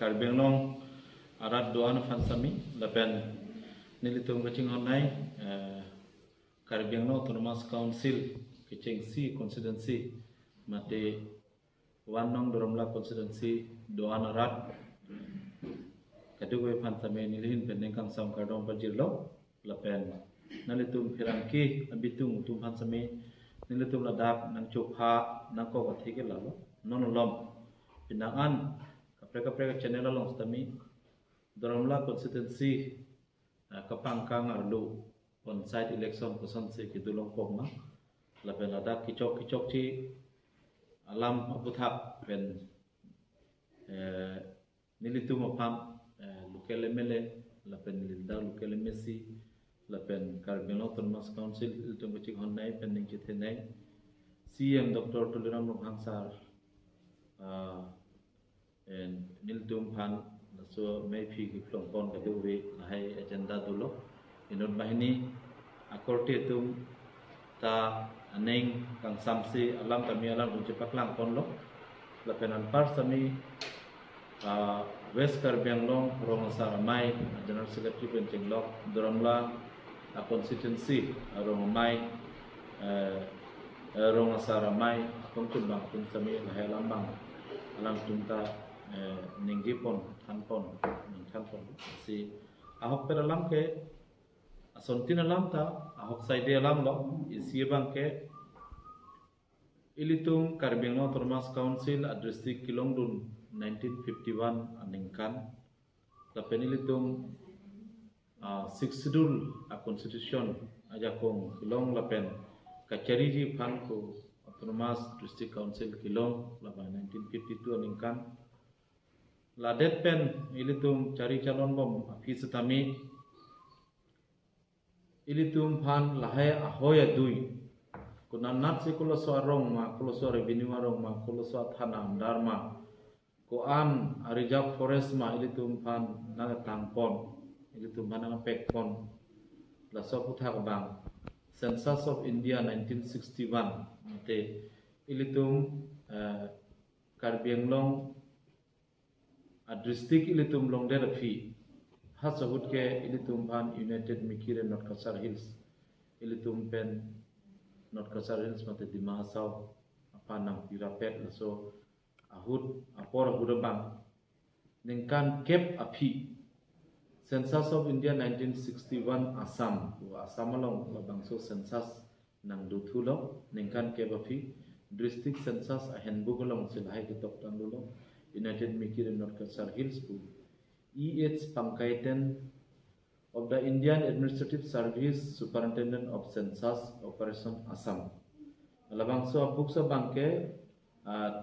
Karbenglong arat doan fansami lapen nilitung kecing honai Karbenglong Autonomous Council kecing si constituency mate wanong doromla constituency doan arat kadugwe fansami nilihin penengkang sam kardong pajirlo lapen nalitung pirangki abitung tum fansami nilitung ladap nang chokha nang ko kathike lalo nonolom pinangan kapre channel along stami doromla constituency kapangkang arlu on site election kosan se kidulong pokma lapen lada kicok ci alam abuthak pen nilitu mapam lokal MLA lapen nilda lokal MSC lapen Karbenglong Autonomous Council iltung kecik honnai pending cithenai CM Dr. Tuliram Hangsar and niltum pan so may fi kiplong pon kaduwe lahai agenda dulo inod bahini akorte tum ta aneng kang samsi alam kami alam uncepak lang pon lo lapenan par sami West Karbenglong Rongasar Mai General Secretary Pencenglok Doromla constituency Rongmai Rongasar Mai kongkun bang tum sami lahai lambang alam tumta ninggipon tanpon si ahok per alam ke asontin alam ta ahok saide alam lo isi bang ke ilitung Karbenglong Autonomous Council district Kilongdun 1951 aningkan lapen ilitung 6 schedule a constitution aja kong Kilong lapen kacari pan ko Autonomous District Council Kilong lapan 1952 aningkan ladet pen ilitum cari calon bom api setami ilitum pan lahai ahoya dui kunan nat sikulo suarong ma kulo suara revenue arong ma kulo suara tanam dharma ko an reserve forest ma ilitum pan nang tangpon ilitum pan nang pekpon la soputhak bang Census of India 1961 mate ilitum Karbenglong district ilitum longder fi hasahut ke ilitum pan United Mikir North Kasar Hills ilitum pen North Kasar Hills mate di Mahasau apa nang pirapet so ahud apor hudabang ningkan kep api Census of India 1961 Assam along labang so census nang duthulong ningkan kep api district census ahenbuk long silahai kitok tangdulong United Mikir North Kasar Hills pu E.H. Pankaitan of the Indian Administrative Service Superintendent of Census Operation Assam. Labang so book so bangke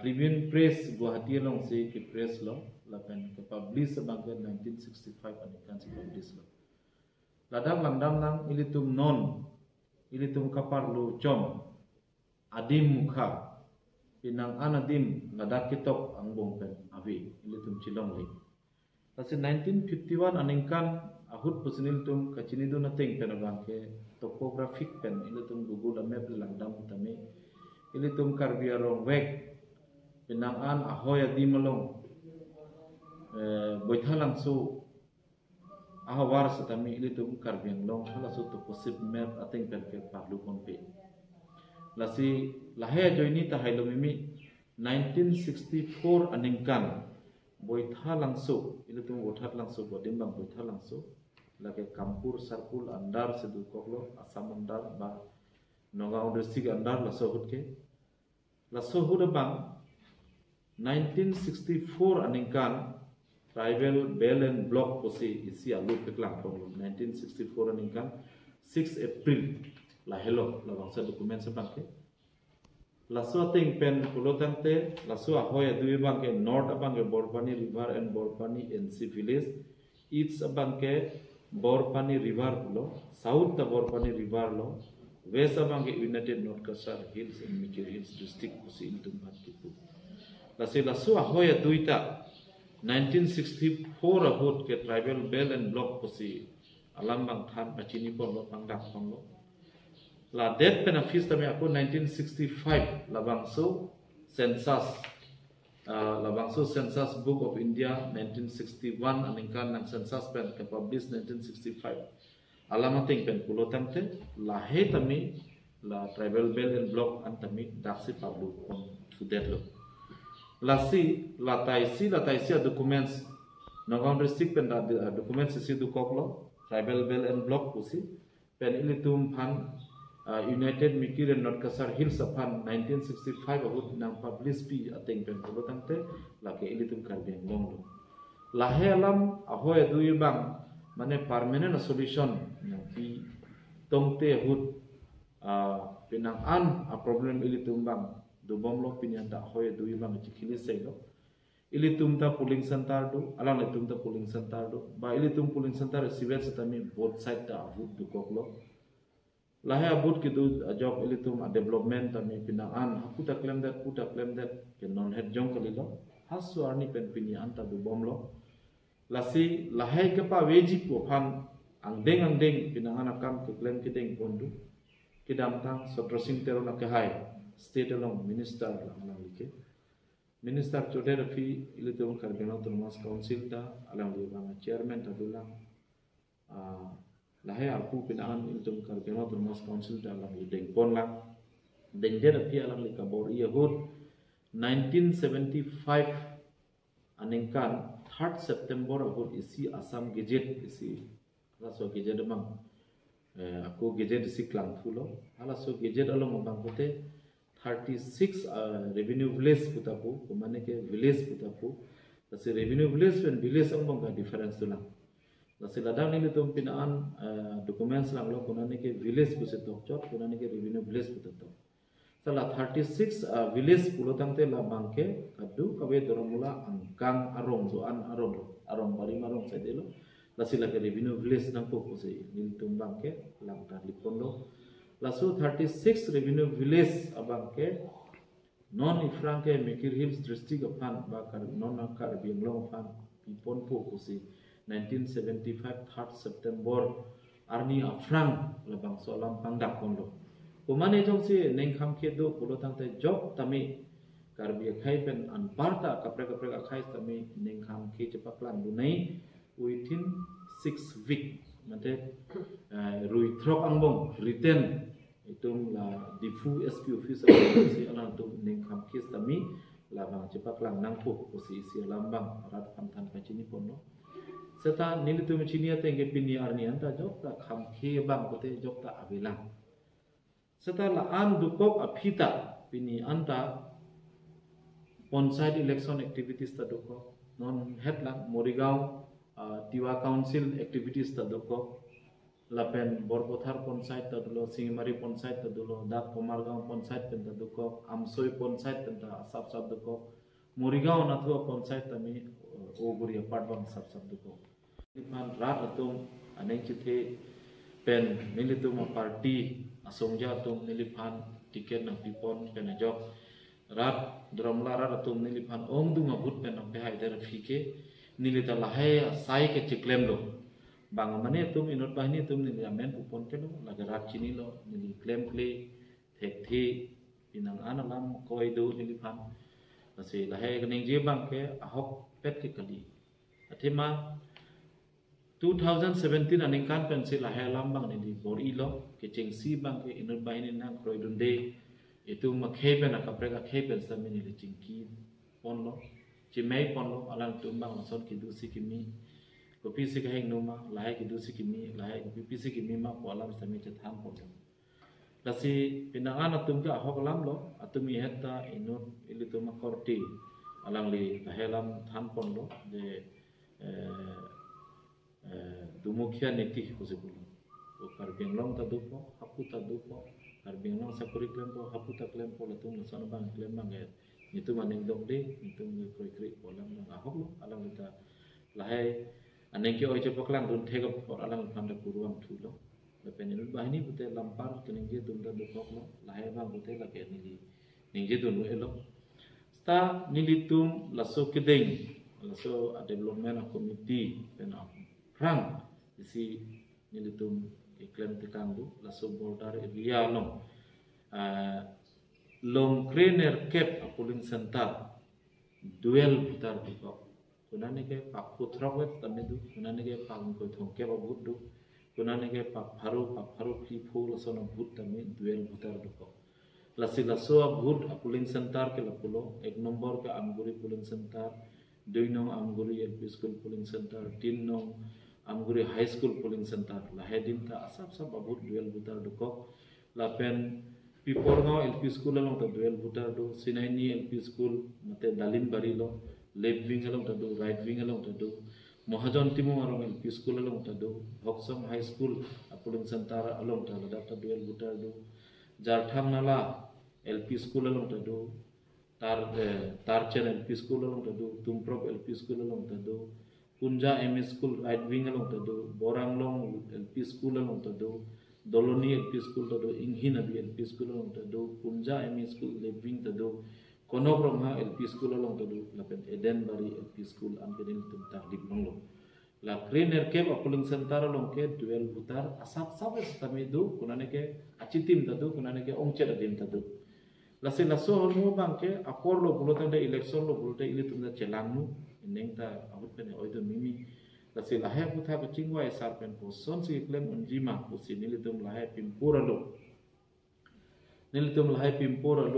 Tribune Press Guwahati long si ki press lo lapen ke publish bangke 1965 anikan si publish lo. Ladang langdam nang ilitum non ilitum kapar lu com adim mukha pinang anadim ladak kitok ang bongpen avi ilitum cilong li kasi 1951 aningkan ahut pusinil tum kacinidu nating penabang ke topographic pen ilitum Google map langdam utami ilitum Karbiarong weg pinang an ahoya di malong boithalang su ahawar satami ilitum Karbenglong halasu toposip map ating pen ke parlu konpe lasi lahaya joini tahai lomimi 1964 aningkan boitha langso ilitum boitha langso bodimbang boitha langso lage kampur sarkul andar sedu koklo Assam andar ba Nagaon district andar laso hutke laso hudabang 1964 aningkan tribal bell and block posi isi alu peklang koklo 1964 aningkan 6 April lahelo labangsa dokumen sebangke laso ting pen kulotante laso ahoya dui bangke north abangke Borpani River and Borpani NC village east abangke Borpani River lo south ta Borpani River lo west abangke United North Kasar Hills and Mikir Hills district kusi iltum batipu laso ahoya dui ta 1964 abot ke tribal bell and block kusi alambang than pachini pon lo pangdak pon lo la death penafis tami aku 1965 labang so census labangso Census Book of India 1961 aningkan nang census pen ke publish 1965 alamating pen pulo tamte lahe tami la tribal belt and block antami daksi pablu on sudetlo lasi lataisi documents nagam district pen documents isi du koklo tribal belt and block pusi pen ilitum phan United Mikir and Nordkasar Hills upon 1965 about nang publish pi ateng pen pulo tamte lake ilitum karbeng longlo lahe alam ahoy dui bang mane permanent solution nang pi tongte hut pinang an a problem ilitum bang dubom lo pinyan da ahoy dui bang chikili selo ilitum ta polling center do alang ilitum ta polling center do ba ilitum polling center civil setami both side da hut du koklo lahe abut kidu job ilitum a development tami pinaan puta claim that ke non head jong kalilo hasu arni pen pini anta du bomlo lasi lahe ke pa weji ko phan angdeng pinaan akam ke claim kideng pondu kidam tang sotrosing tero na ke hai state along minister alang like minister chode rafi ilitum karbeno turmas council ta alang li bang chairman ta dulang lahe aku pinaan ilitum karbeno turmas council ta alang li deng pon lang deng der api alang li kabor yahud 1975 aningkan 3rd September ahur isi Assam Gazette isi alaso Gazette mang aku Gazette isi klang thulo alaso Gazette along bang kote 36 revenue village putapu kumane ke village putapu lasi revenue village pen village ang bang difference tulang lasi ladang ni tum pinaan documents lang lo kunane ke village pusetok chot kunane ke revenue village putato sala 36 village pulotangte la bangke kadu kabe doromula angkang arong so an arong bari marong sedelo lasi la ke revenue village nang po puse nil tum bangke lang tar lipondo lasu 36 revenue village abangke non ifranke Mikir Hills district apan bakar non akar binglong apan pipon po puse 1975 3rd September arni afrang labang solam pangdak kondo kumane jong si neng kham ke do pulo tangte job tami karbi khai pen an parta kapre khai tami neng kham ke chepaklan dunai within 6 week mate rui throk angbong written itum la difu SP office si alang tu neng kham ke tami labang chepaklan nangpo usi isi lambang rat panthan pachini pono seta nilitu mechinia tenge pini arni anta job ta kham ke bang kote job ta abilang setelah an dukok apita pini anta on-site election activities tadukok non headlang Morigao Tiwa Council activities tadukok lapen Borpothar on-site tadulo Singimari on-site tadulo Dak Komargaon on-site pen tadukok Amsoi on-site pen ta sab dukok Morigao nathua on-site tami oguri apartment sab dukok iman rat atung aneng chithe pen nilitum party asongja tum niliphan tiket nang pipon pen jok rat dromla rat tum niliphan ong du ngabut pen nang pehai der fike nilita lahe sai ke chiklem lo bang mane tum inot bahni tum nil amen pupon ke lo laga rat chini lo nil claim play thek thi pinang analam koi do niliphan ase lahe kening je bang ke ahok pet ke kali athema 2017 aningkan pensil lahe lambang ni bori lo ke cengsi bang ke inut baini nang kroi dunde itu makhe ben akapre ka khe ben sami ni cingki pon lo cimei pon lo alang tumbang son ki dusi kimi kopi si ka heng numa lahe ki dusi kimi lahe kopi si kimi ma polam sami che tham pon lo lasi pinangan atum ka hok lam lo atumi heta inut ilitu makorti alang li lahe lam tham pon lo de dumukia neti kusipulu karbinglong tadupo hapu tadupo karbinglong sakuri klempo hapu ta klempo latung lasana bang klem bang itu maning dong de itu ngi kri polam bang ahok lo alang kita lahai aneng ki oi chepok lang dun thega por alang panda puruam thulo lepen bahini bute lampar kening je dun da dukok lo lahai bang bute la ke ni ningje dun elo sta nilitum laso kedeng laso development committee pena rang isi nilitum iklan tekandu laso border area long krener cap polling center duel putar dikok kunani ke pak putrok wet tami du kunani ke pak ko thongke ba but du kunani ke pak haru ki phul sono but tami duel putar dikok lasi laso but puling center ke lapulo ek nomor ke amguri puling center 2 nong amguri LP school puling center 3 nong amguri high school puling center la hedin ta asap sab abut duel putar dikok lapen Piporgaon LP School along the duel butar do Sinaini LP School mate Dalin Barilo left wing along the do right wing along the do Mohajon Timu along LP School along the do Hoksam High School Apuling Santara along the data duel butar do Jartham Nala LP School along the do Tarchen LP School along the do Tumprop LP School along the do Kunja MS School right wing along the do Boranglong LP School along the do Doloni LP School tado Inghin abi LP School along tado Punja ME School Living tado Konobrongha LP School along tado lapen Edenbari LP School angkedin tum taklib longlo la Crane Erkeb apuling sentara longke duel butar asap sabes tami do kunane ke acitim tado kunane ke ongcet adim tado lase laso holmo bangke apor lo bulotan de election lo bulotan ili tum da celangnu neng ta abut pene oido mimi lasi lahai putha kecingwa esar pen poson si klem unjima pusi nilitum lahai pimpura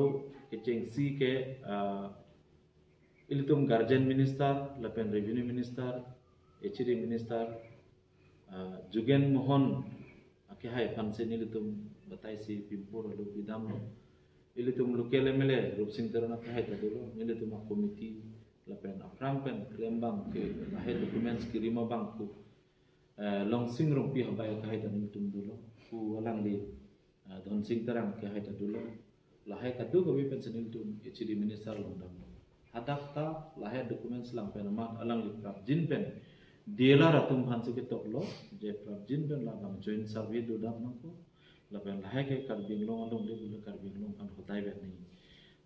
lo kecing si ke ilitum guardian minister lapen revenue minister HD minister Jugen Mohon ake hai panse nilitum batai si pimpura lo bidam lo ilitum lokal MLA Rup Singh Terana kahai tadolo nilitum komiti lapen aprang pen klembang ke lahir documents kirima bang ku long sing rong pi habai kahai tanim tum dulo ku alang li don sing terang ke hai tadulo lahir kadu gawi pen senil tum HD minister long dam hadak ta lahir documents lang pen amat alang li prap jin pen diela ratum hanse ke toklo je prap jin pen la bang joint survey do dam nako lapen lahir ke karbing long along de bulu karbing long kan hotai bet ni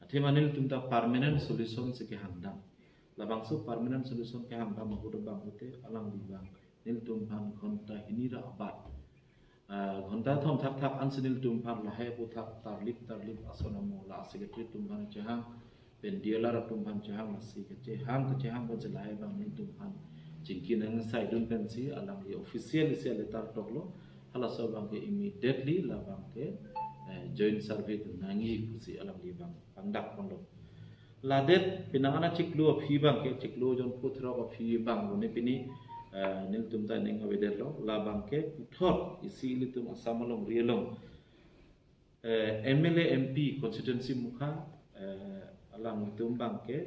ati manil tum ta permanent solution se ke handam labang su permanent solution ke ham bang hudo bang hote alang di bang nil tum pan khonta hinira abat khonta thom thak thak ansinil tum pan lahe pu thak tarlip asonamo la secretary tum pan chehang pen diala ra tum pan chehang masi ke chehang ko lahe bang nil tum pan jingkin ang sai dun pen si alang di official isi letter toklo hala so bang ke immediately la bang ke joint survey tu nangi pusi alang di bang pangdak pondok ladet pinangana ciklu of hibang ke ciklu jon putra of hibang ne pini nil tumta ning awederlo la bangke puthot isi litum asamalong rielong MLA MP constituency mukha alang litum bangke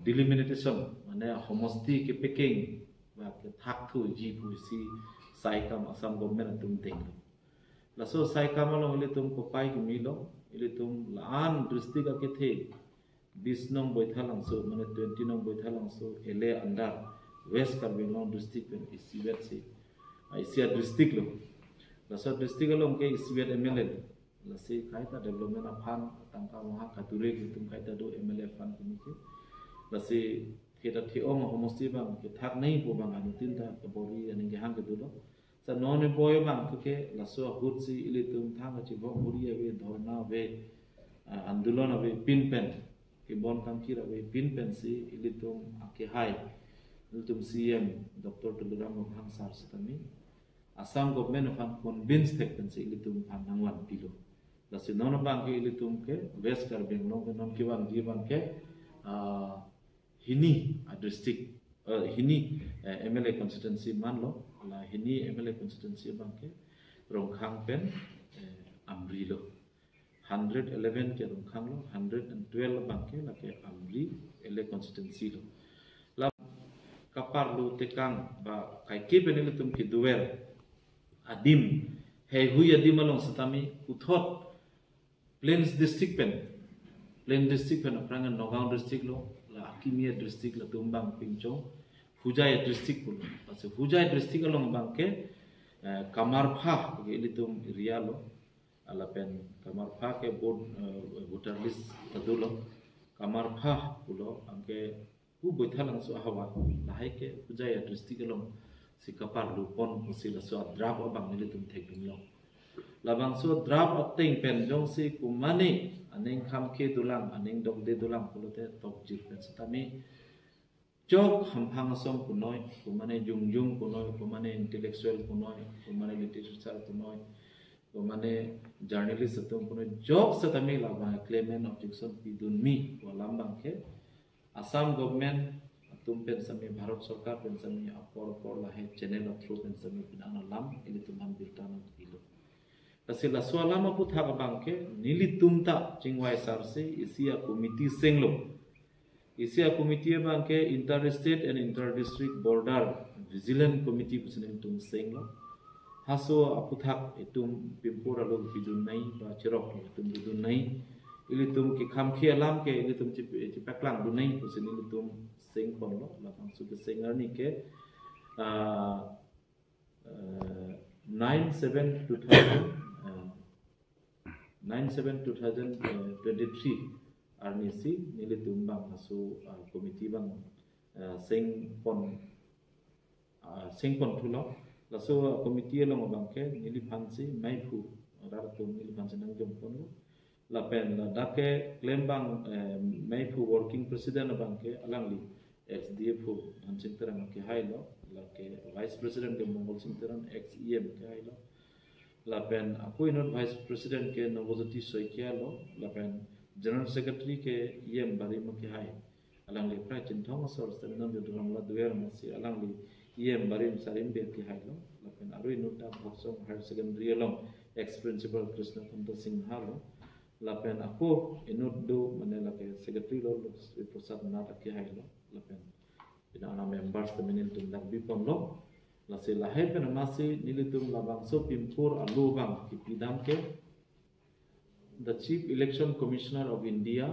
delimitation mane homosti ke peking ba ke thakku ji puisi saikam asam government tum teng laso saikam along litum ko pai ki milo ilitum laan district ke the 20 nong boithalang so mane 20 nong boithalang so ele andar West Karbinglong district pen isiwet si isia district lo laso district lo ke isiwet MLA lasi kaita development aphan tangka waha kadure gitum kaita do MLA fan kumike lasi kita thiong homosti bang ke thak nei po bang anu tinta ke bori ani ge hang ke dulo sa non boy bang ke laso hutsi ilitum thang chi bo buri ave dhorna ve andolon ave pinpen ke bon kam kira ave pinpen si ilitum ake hai ilitum CM Dr. Tuluram Bhang Sar Sutami Assam government of convinced pen si ilitum panangwan pilo lasi non bang ke ilitum ke West Karbinglong ke non ki bang ji bang ke hini district hini MLA constituency manlo la hini MLA constituency bangke rongkhang pen amri lo 111 ke rongkhang lo 112 bangke la ke amri MLA constituency lo la kapar lu tekang ba kai ke pen tum ki duel adim he hui adim along satami uthot plains district pen aprangan Nagaon district lo la Akimia district la Tumbang Pingchong Hujai district pun pasal Hujai district along bangke Kamarpha ke ilitum area lo alapen Kamarpha ke board voter list tadulo Kamarpha pulo angke hu boithalang so hawa lahai ke Hujai district along si kapar lupon si la so drab abang ilitum thekdum lo labang so draft acting pen jong si kumani aning kham ke dulang aning dok de dulang kulote tok jir pen setami jok hampang som kunoi kumane jungjung kunoi kumane intellectual kunoi kumane literature kunoi kumane journalist atum kunoi jok setami labang claimant objection pidun mi walambang ke Assam government atum pen sami Bharat Sarkar pen sami apor lahe channel through pen sami pinana lam ili tumham biltana ilo Kasila swalama putha bangke nili tumta chingwai sarse isia committee senglo isia committee bangke interstate and interdistrict border vigilant committee pusene tum senglo haso aputhak itum pimpura lo bidun nai ba cherok itum bidun nai ilitum ki kham khi alam ke ilitum chipaklang dunai pusene ilitum seng ponlo lapang su ke sengar ni ke 9/7/2023 RNC nili tumbang hasu committee bang seng pon thulo laso committee lo bang ke nili phansi maipu raratum nili phansi nang jom pon la pen la dake klembang maipu working president bang ke alangli XDF hansing terang ke hailo la ke vice president ke mongol sing terang XEM ke hailo lapen aku inot vice president ke Navojyoti Soikia lo lapen general secretary ke EM bari maki hai alangli pra chinthong sor seminon jodram la duer masi alangli EM bari sarim be ki hai lo lapen aru inot ta boksong higher secondary lo ex principal Krishna Kanta Singha lo lapen aku inot do mane la ke secretary lo Prasad Nata ki hai lo lapen ina ana members temenin tum dak bipon lo lase lahai pen masi nilitum labang so pimpur alu bang kipidam ke the chief election commissioner of India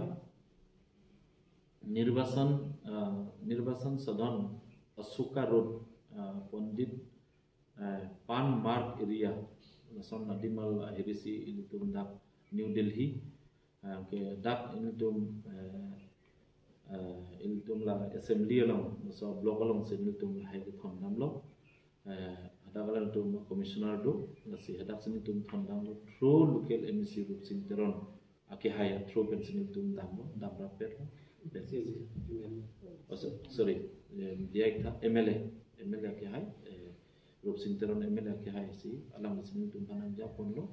nirvasan sadhan Asuka road Pandit Pan Mark area lason nadimal hirisi ilitum dak New Delhi ke dak ilitum la assembly along so block along se ilitum hai ke thon namlo ada kala tu commissioner do nasi hadak sini tum thandang lo through local MEC rup sing teron ake haya through pen sini tum dambo dabra per sorry dia ikta MLA ake hay rup sing teron MLA ake hay si alam sini tum thandang japon lo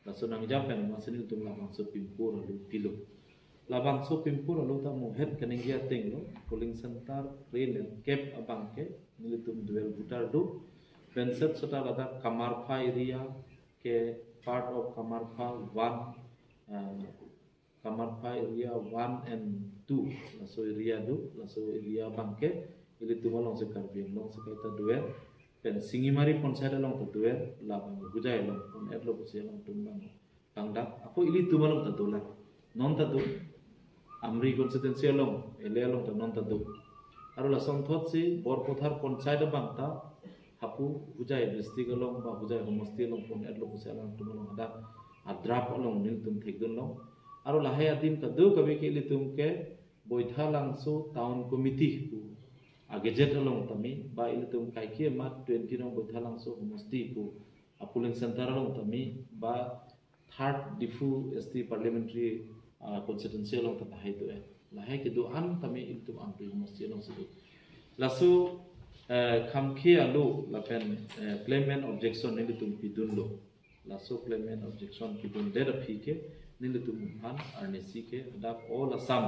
laso nang japen masini tum labang so pimpur lo tilo labang so pimpur lo ta mo het kanengya teng lo polling center rail cap abang ke nilitum duel butar do Pensat sota lada Kamarpha area ke part of Kamarpha 1 and 2 laso area do laso area bangke ili tumalong se karbin long se kaita duel pen singimari ponsada long to duel labang hujai long on etlo kusia long tumbang pangdak aku ili tumalong ta dola non ta do amri constituency long ele long ta non ta do aru lasong thot si borpothar ponsada bangta hapu hujai district along ba hujai homosti along pon etlo kusia long tumalong ada adrap along nil tum thekdun long aru lahai adim ka do kabe ke litum ke boitha langso town committee ku agejet along tami ba ilitum kai ke mat 20 long boitha langso homosti ku apuling center along tami ba third difu ST parliamentary constituency along ta hai to lahai ke do an tami ilitum ampri homosti along sidu laso khamkhi alu lapen claimant objection nilitum pidun lo laso claimant objection pidun der phike nilitum han RNC ke dak all Assam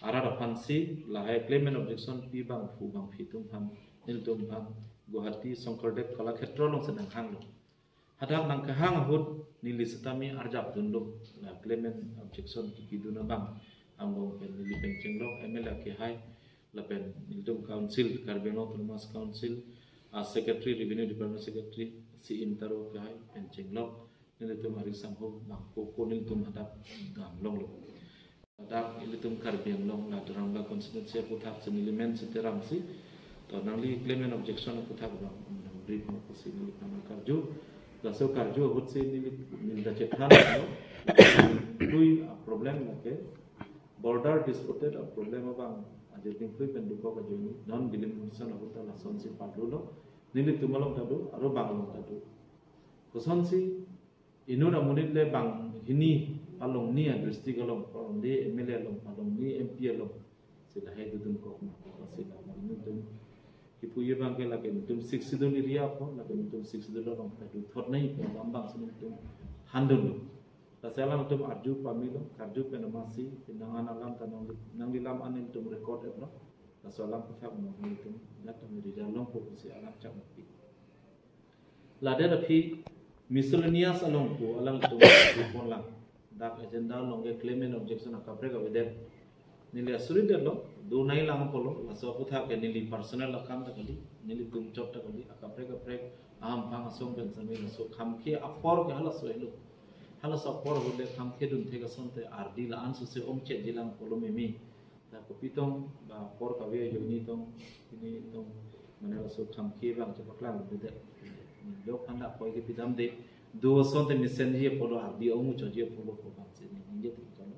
arara phansi lahai claimant objection pi bang fu bang phitum han nilitum bang Guwahati Songkardev Kalakshetra long sedang hang lo hadak nang kahang hut nilisatami arjap dun lo claimant objection pidun bang ambo pen nilipeng chenglok MLA ke hai lapen nilitum council Karbeno Autonomous Council secretary revenue department secretary si intaro ke hai pen chenglok nilitum hari samho bang ko nilitum hadak dam long lo hadak nilitum Karbeng long la drangla constituency puthak senilimen seterang si to nangli claimant objection puthak bang brief mo si nilitum karju laso karju hut se nilit nilda chethan lo tui problem lake border disputed problem bang ajeting free penduko ka joni non delimitation of the sonsi patlulo nili tumalong tadu aro bangalong tadu kosonsi inu na munit le bang hini along ni district along de MLA along ni MP along sila he dudun ko sila inu tum kipu ye bang ke la ke tum 6 dun area ko la ke tum 6 dun along ta du thot nai ko bang sun tum handul la salam tum arju pamilo karju pe namasi pinangan alam tanong nang dilam anin tum record ebro la salam ko thak mo ni tum la tum ri jalong ko si alam chak pi la de phi miscellaneous along ko alang tum pon lang dak agenda long ke claim and objection akapre ka weder nili asuri der lo do nai lang ko lo la so ko thak ke nili personal akam ta kali nili tum chop ta kali akapre ka pre aham phang asong ben sami la so kham ke apor ke hala so elo hala so apor hole kham ke dun thega sonte ardi la an su se om che dilang ko lo memi ta ko pitong ba por ka we yo ni tong ini tong mana la so kham ke bang che paklang de yo khanda ko ke pidam de do sonte misen je polo ardi omu cho je polo ko bang se ni je tu kalo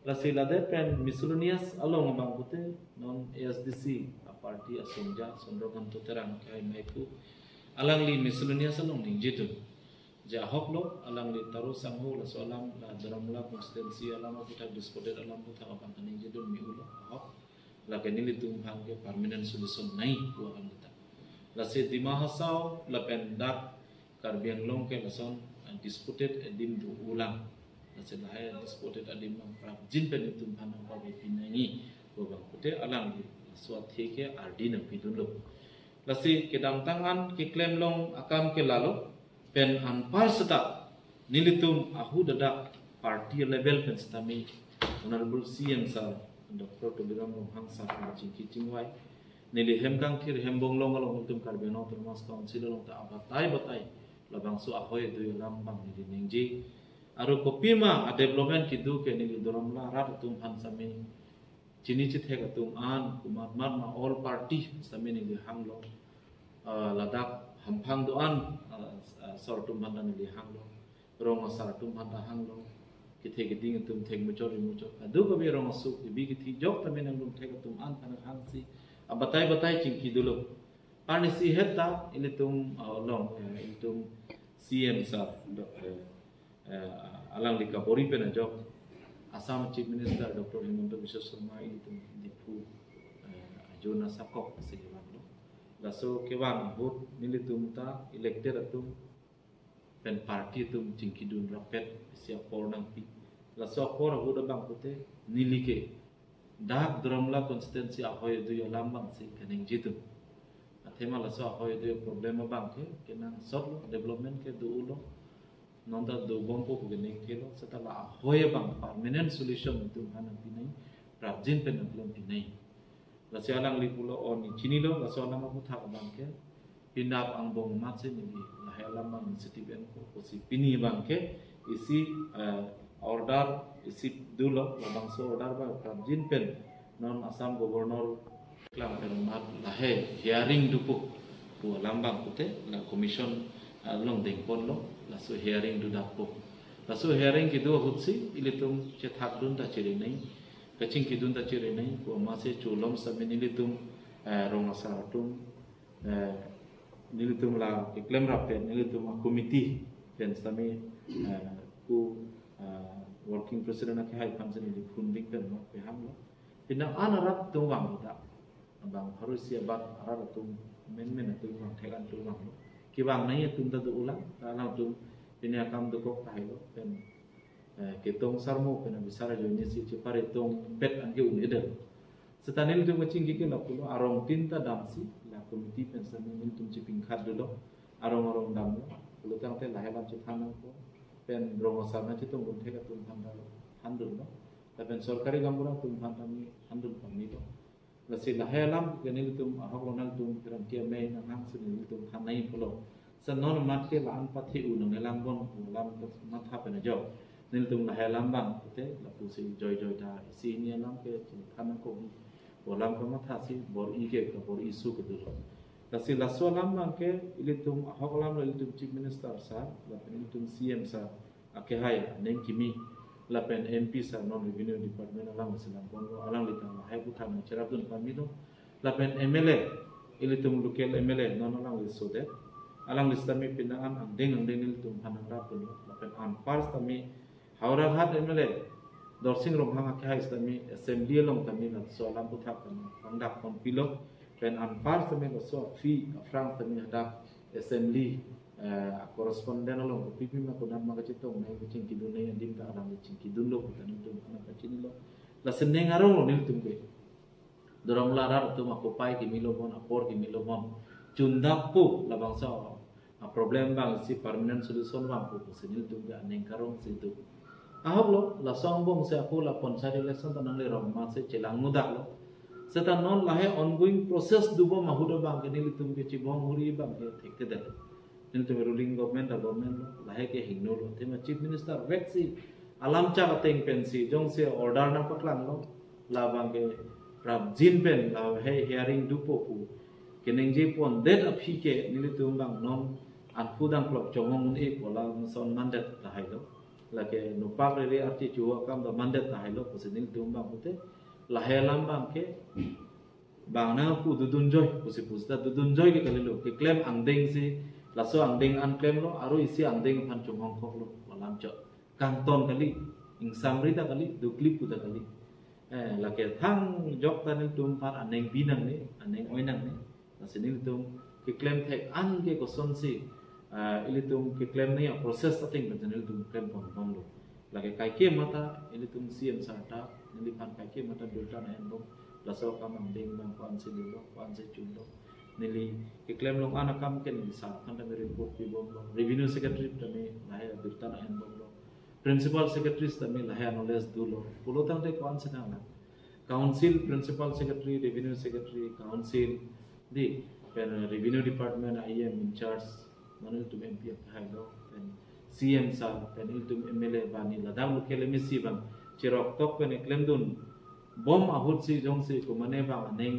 la sila de pen miscellaneous along bang kote non ASDC a party asongja sondrogan to terang kai maiku alang li miscellaneous along ning je tu ja hoklo alang li taru sangho la solam la daramla constituency alam kita disputed alam ko tha bang ning je dun mi ulo hok la ke ni tum phang ke permanent solution nai ko alam ta la se dima hasau la pen dak karbiang long ke lason disputed edim du ulang la se la disputed edim mang prap jin pen tum phan ko be pinai ko bang kote alang li swat the ke ardi na pidun lo la se ke dang tangan ke claim long akam ke lalo pen an par seta nilitum ahu dadak party level pen stami honorable CM sir Dr. Tobiram Hang sa chingki chingwai nili hemkang thir hembong long along tum karbeno termas council long ta batai labang su ahoy du lam bang ni ningji aru kopima a development ki du ke ni doram la rat tum han sami chini chi thega tum an kumat mat ma all party sami ni hanglo ladak hamphang do an sor tum han ni hanglo rong sar tum han hanglo ki thega ding tum theg muchor adu ko be rong su bi ki thi jok tami nang tum thega tum an kan hang si batai chingki dulo pani si heta ini tum long tum CM sir alang di Kapolri pena jok Assam Chief Minister Dr. Himanta Biswa Sarma ini tum dipu Jona Sakok sejawab lo laso kewang vote nili tum ta elected atum pen party tum chingki dun rapet sia pornang pi laso por hoda bang pute nili ke dak dramla constituency ahoy du yalam bang se kaning jitu tema la so ahoy du problem bang ke kenang sot development ke du ulo nonda do bompo ko ning ke lo setala ahoy bang permanent solution tu hanang pinai prabjin pen problem pinai la sialang li pulo on chini lo la so nama ko thak bang ke pinap ang bong ma se ni la helam bang city ben ko si pini bang ke isi order isi dulo labang so order ba prabjin pen non Assam Governor klang termat lahe hearing dupu pu lambang pute la commission long deng pon lo la so hearing du dapo la so hearing ki do hutsi ilitum che thak dun ta chiri nei kaching ki dun ta chiri nei ko ma se chulom samin ilitum rong asar tum nilitum la iklem rapen nilitum committee pen sami ku working president ak hai function ni funding pen mo pe ham lo pinang anarat tu wang ta bang harus siap arat tu men tu wang thegan tu wang ki wang nai tu ta tu ulang ta na tu ini akam tu kok tai lo pen ke tong sarmo pen bisara jo ni si pare tong pet an ge un eder setanil tu macing gi la pulo arong tinta damsi la komiti pen samin tum chiping khat do arong dam pulo tang te lahela chi thanang ko pen rong sarna chi tum gun thega tum handul no pen sorkari gambura tum handami handul pamni do la si la helam kenil tum ahok lonal tum kiram kia me na hang sunil tum khanai pulo san non mat ke la an pathi u nang lam bon lam matha pen jo nil tum la helam bang te la pu si joy ta si ni lam ke khanang ko bolam ko matha si bor i ke ko bor isu ke do la si la so lam bang ke ilitum ahok lam ilitum chief minister sa la ilitum CM sa ake hai neng kimi la pen MP sa non revenue department alang selang bongo alang litang la hai bukan cerapun pamino la pen MLA ilitum local MLA non alang so that alang listami pinangan angdeng nil tum hanang rap pun lapen anpars tami haura hat emele dorsing rom hanga kai tami assembly long tami na so alam puthak tami pangdak kon pilok pen anpars tami so fi frang tami hadak assembly correspondent long pipi ma kunam ma kacitong na kucing kidunay andim ka alang kucing kidunlo tanim tum anak kacin lo la seneng arong nil tum ke dorong larar tum akopai ki milomon apor ki milomon cundapu la bangsa problem bang si permanent solution bang ko senil tum ga neng karong situ ahok lo la songbong se aku la ponsari election tanang le rom ma se celang mudak lo setan non lahe ongoing process dubo mahudo bang ke nil tum ke cibong huri bang ke thekte dal nil tum ruling government la government lo lahe ke hingno lo tema chief minister veksi alam cha kateng pensi jong se order na paklang lo la bang ke rab jin pen la he hearing dupo ku keneng je pon det aphi ke nil tum bang non an pudang klok chongong e pola son mandat la hailo la ke no pak re arti chuwa kam da mandat la hailo ko senil tum bang ute la helam bang ke bang na pu dudun joy ko se pusta dudun joy ke kalilo ke claim angdeng si la so angdeng an claim lo aro isi angdeng phan chongong khok lo walam cho kang ton kali ing samri ta kali du clip ku ta kali la ke thang jok ta nil tum par aneng binang ni aneng oinang ni la senil tum ke claim thek an ke ko son si ilitum ke claim ni proses tating ben ilitum claim pon bom lo lagi kai ke mata ilitum CM sarta nilipan kai ke mata delta na endom laso kam anding bang kwan se lo kwan se chulo nili ke claim long ana kam ke ni sa kan me report pi bom lo revenue secretary tame lahe delta na endom lo principal secretary tame lahe knowledge du lo pulo tang te kwan se na council principal secretary revenue secretary council di revenue department IM in charge manil tum MP hailo pen CM sa penil tum MLA bani ladang lokele misi bang chirok tok pen klem dun bom ahut si jong si ko mane bang neng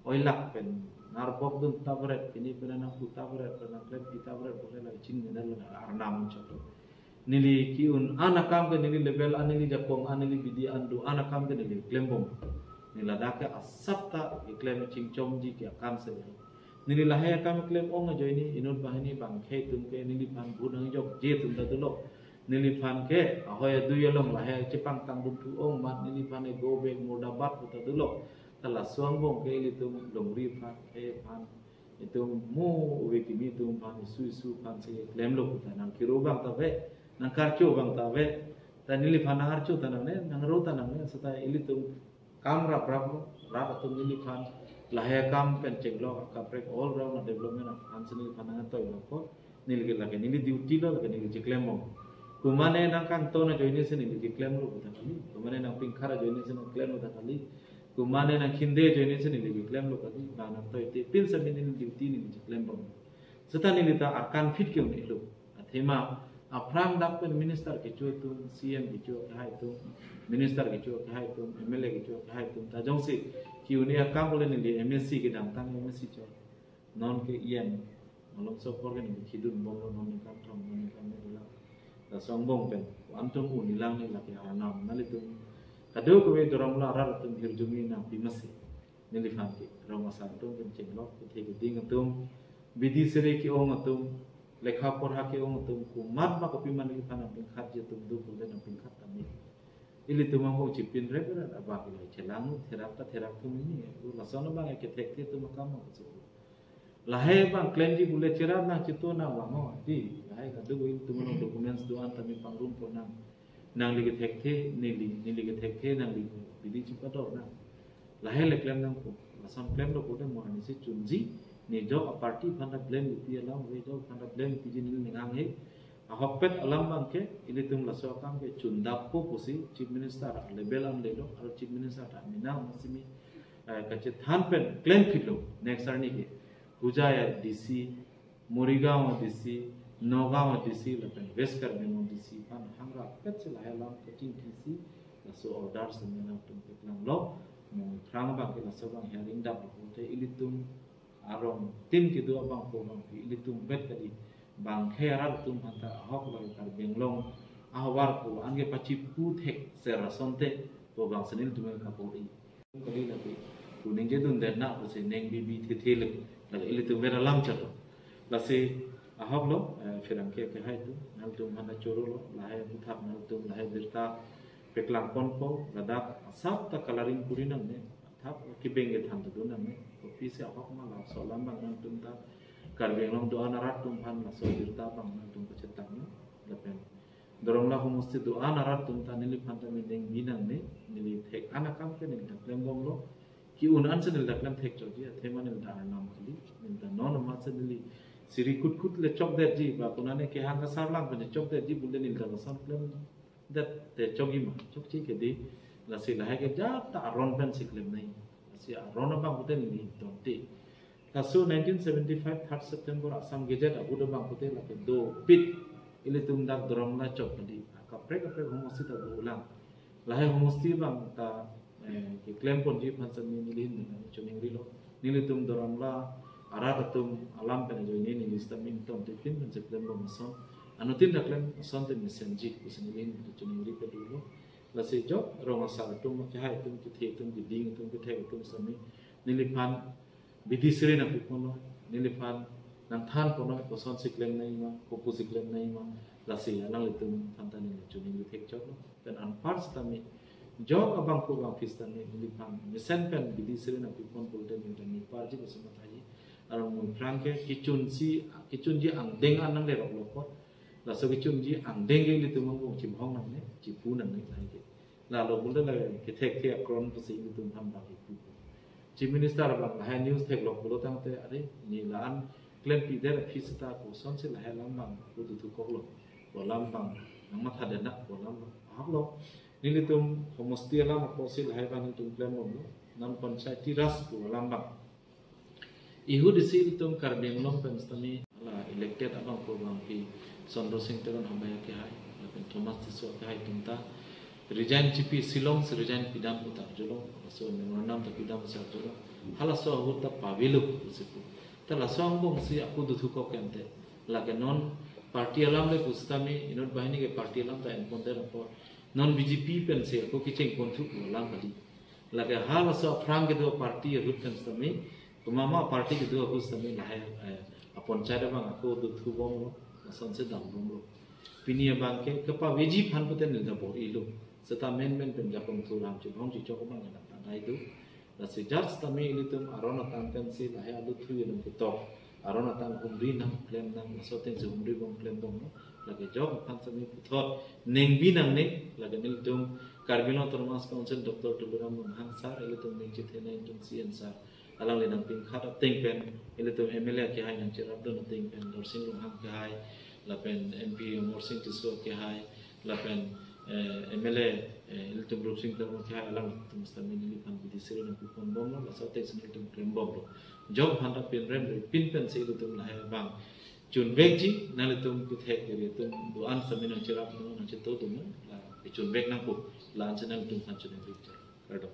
oilak pen narpok dun tabret ini penana ku tabret penana klem kita tabret boleh la cing nedal arnam choto nili kiun anakam ke nili level anili jakong anili bidi andu anakam ke nili klem bom niladaka asapta klem cing chom ji ke akam se nili lahir kami klaim ong aja ini inut bahini bang ke tum ke nili pan bunang jok je tum da tulo nili pan ke ahoy du yelong lahir cepang tang dum tu ong mat nili pan e go be moda bat ta tulo tala suang bong ke ili tum longri pan ke pan itu mu we kimi tum pan su pan se klaim lo ta nang kiro bang ta ve nang karcho bang ta ve ta nili pan nang archo ta nang ne nang ro ta nang ne sata ili tum kamra bravo ra tum nili pan lahir kam pen cek lo kaprek all round development of ansenil panangan toy lo ko nil ke lagi nili duty lo lagi nili claim mo kumane nang kan to na join sen nili claim lo buta kali kumane nang pingkhara join sen claim lo ta kali kumane nang khinde join sen nili claim lo kali bana toy te pin sa nili duty nili claim bo seta nili ta akan fit ke ni lo athema aprang dak pen minister ke chu tu CM ke chu hai tu minister ke chu hai tu MLA ke chu hai tu ta jong si ki unia kam boleh ni MSc ke dang tang MSc cho non ke ien malom so por ke ni khidun bom non ni kam thom non ni kam ni la ta song bom pen antum uni lang ni la ke anam nali tu kado ko we doram la rar tum hirjumi na pimasi ni li fan ke rom asan tum pen cheng lok ke the ding tum bidi sere ki ong tum lekha porha ke ong tum ku mat ma ko piman ni fan pin khat je tum du ko den pin khat tam ili tu mampu cipin repera apa kita celang terap tu ini lasana bang ke tek tu makam tu lahai bang claim ji boleh cerap nang citu nang wango di lahai kadu ini tu menung documents doan tapi pangrum pun nang lagi tek nili ke tek nang lagi bidi cipat dor nang lahai le claim nang ko lasan claim lo ko de mo ni si chunji ni jo party phanda blame pi alam we jo phanda blame pi jin ni ngang he ahopet alam bang ke ini tum laso kam ke cundap po pusi chief minister level am lelo aro chief minister ta minang masimi kache than pen claim philo next arni ke Hujaya DC Morigaon DC Nogao DC lapen West Karbino DC pan hangra pet se lahelam coaching DC laso order semena tum petlang lo mo thrang bang ke laso bang hearing dap hote ilitum arom tin ki do bang ko bang ilitum bet kadi bang khairat tum hanta hok lo kar benglong ahwar ko ange pachi pu thek sera sonte to bang senil tum ka pori kali labi kuning je dun den na ko se neng bibi the the le la ili tum vera lam chato la se ahok lo firang ke hai tu nal tum hana choro lo lahe buthap nal tum lahe birta peklang kon ko ladak asap ta coloring puri nang ne thap ki benge tham tu nang ne kopi se ahok ma la so lam bang nang tum ta karbeng long do anarat tum han la so birta bang nang tum ko cetak ne lapen dorong la humusti do anarat tum ta nili phanta mi deng binang ne nili thek anakam ke nili daklem bom lo ki unan se nili daklem thek choji thema nili da nam kali nili da non ma se nili siri kut kut le chok det ji ba kunane ke hang sar lang pe chok det ji bulle nil da sam klem det te chogi ma chok chi ke di la si la ke ja ta ron pen si klem nai si ron ba buten ni ton ti la su 1975 3 September Assam Gazette abu da bang pute la ke do pit ile tum dak drom la chok di ka prek homosi ta ulang la he homosti bang ta ke klem pon ji phan san ni lin ni choning ri lo ni tum drom la arat atum alam pen jo ini ni lista min tom te pin pen seklem bo mason anutin daklem son te mesenji usenilin chuni ri pe dulu la se jo rong asal tum ke hai tum ke the tum ke ding tum ke the tum sami nilipan bidi sire na pukono nilipan nang than pono ko son seklem nai ma ko pu seklem nai ma la se anang litum thantan ni chuni ri thek jo pen an parts tami job abang ko bang fistan ni nilipan mesen pen bidi sire na pukon polden ni parji ko sama thai arong prangke kicun ji ang deng anang le rok lokot la so kicun ji ang deng ge litu mong chim hong nang ne chi pu nang ne lai ke la lo bul la ke thek ke akron pasi litu tham ba ke pu chi minister bang ha news thek lok bulo tang te are ni lan klem pi der fisita ko son se la ha lam bang ku tu ko lo ko lam bang nang ma tha na ko lam hak lo ni litu homosti lam ko se la ha bang tu klem lo nam panchayati ras ko lam bang ihu disil tum karbeng long penstami la elected abang program pi Sondro Singh Teron hambaya ke hai lapen Thomas Tiso ke hai tumta resign chipi silong se resign pidam utar jolo so memorandum ta pidam sa jolo hala so hutta pavilu sipu ta la so bong si aku duthu ko kente la ke non party alam le pustami inot bahini ke party alam ta en konter ko non BJP pen se ko kicheng konthu ko lam kali la ke hala so frang ke do party rut penstami mama party ke dua kus tami lahai apon cara bang aku duthu bong lo sanse dam bong lo pini bang ke kepa veji phan puten nil da bor ilu seta men pen japong thu ram chi bong chi chok bang na ta dai du la se jar tami ilitum arona tan pen si lahai alu thu yelum ke to arona tan humri nam klem nam so ten se humri bong klem bong lo la ke job phan tami puthot neng bi nang ne la ke nil tum Karbino Thomas Council Dr. Tuluram Hang Sar ilitum ning chi thena tum CN Sar alang le nang ping khat ting pen ile to MLA ke hai nang cherap do ting pen Dorsing Long Hang ke hai la pen MP Morsing Tiso ke hai la pen MLA ile to Group Sing Termo ke hai alang to mustami ni pan bidi sire nang pon bom la sa tek sin to krem bom lo job handa pen rem pin pen se ile to la hai bang chun vek ji na le to ke thek ke to do an sami nang cherap do nang che to la chun vek nang pu la an se nang tum han chun vek kar do